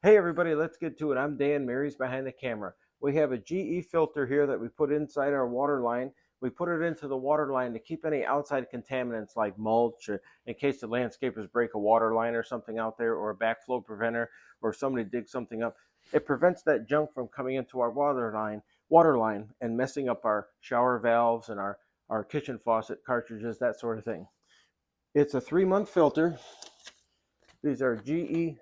Hey everybody, let's get to it. I'm Dan, Mary's behind the camera. We have a GE filter here that we put inside our water line. We put it into the water line to keep any outside contaminants like mulch, or in case the landscapers break a water line or something out there, or a backflow preventer, or somebody digs something up. It prevents that junk from coming into our water line and messing up our shower valves and our kitchen faucet cartridges, that sort of thing. It's a 3-month filter. These are GE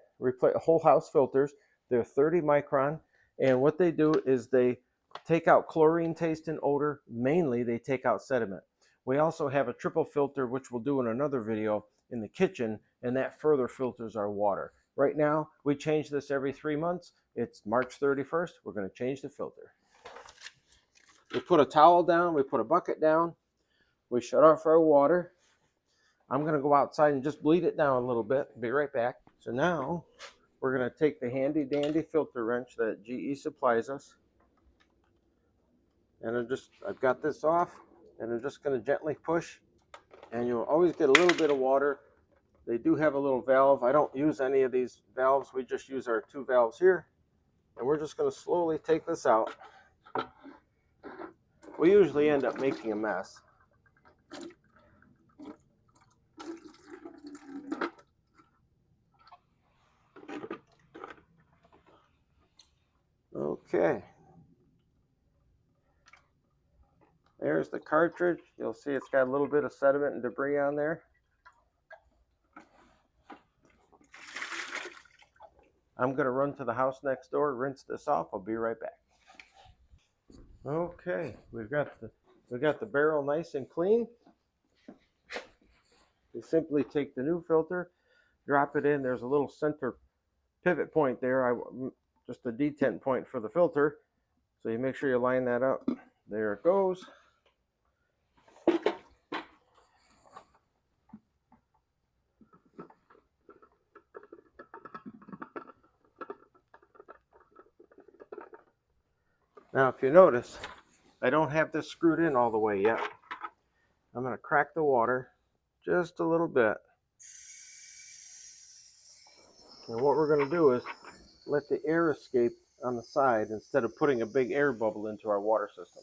whole house filters. They're 30 micron, and what they do is they take out chlorine taste and odor. Mainly they take out sediment. We also have a triple filter, which we'll do in another video, in the kitchen, and that further filters our water. Right now we change this every 3 months. It's March 31st. We're going to change the filter. We put a towel down, we put a bucket down, we shut off our water. I'm going to go outside and just bleed it down a little bit. Be right back. So now we're going to take the handy dandy filter wrench that GE supplies us, and I've got this off, and I'm just going to gently push, and you'll always get a little bit of water. They do have a little valve. I don't use any of these valves. We just use our 2 valves here, and we're just going to slowly take this out. We usually end up making a mess. Okay. There's the cartridge. You'll see it's got a little bit of sediment and debris on there. I'm going to run to the house next door, rinse this off. I'll be right back. Okay, we've got the barrel nice and clean. You simply take the new filter, drop it in. There's a little center pivot point there, just a detent point for the filter. So you make sure you line that up. There it goes. Now, if you notice, I don't have this screwed in all the way yet. I'm going to crack the water just a little bit. And what we're going to do is let the air escape on the side instead of putting a big air bubble into our water system.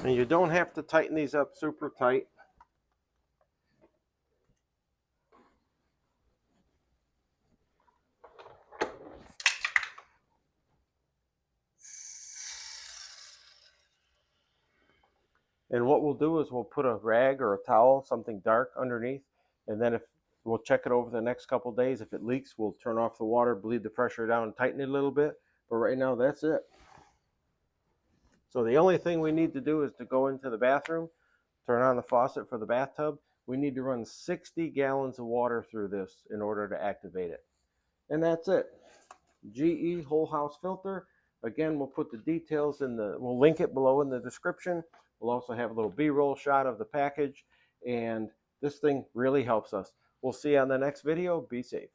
And you don't have to tighten these up super tight. And what we'll do is we'll put a rag or a towel, something dark, underneath, and then we'll check it over the next couple of days. If it leaks, we'll turn off the water, bleed the pressure down, and tighten it a little bit. But right now, that's it. So the only thing we need to do is to go into the bathroom, turn on the faucet for the bathtub. We need to run 60 gallons of water through this in order to activate it. And that's it. GE whole house filter. Again, we'll put the details we'll link it below in the description. We'll also have a little B-roll shot of the package, and this thing really helps us. We'll see you on the next video. Be safe.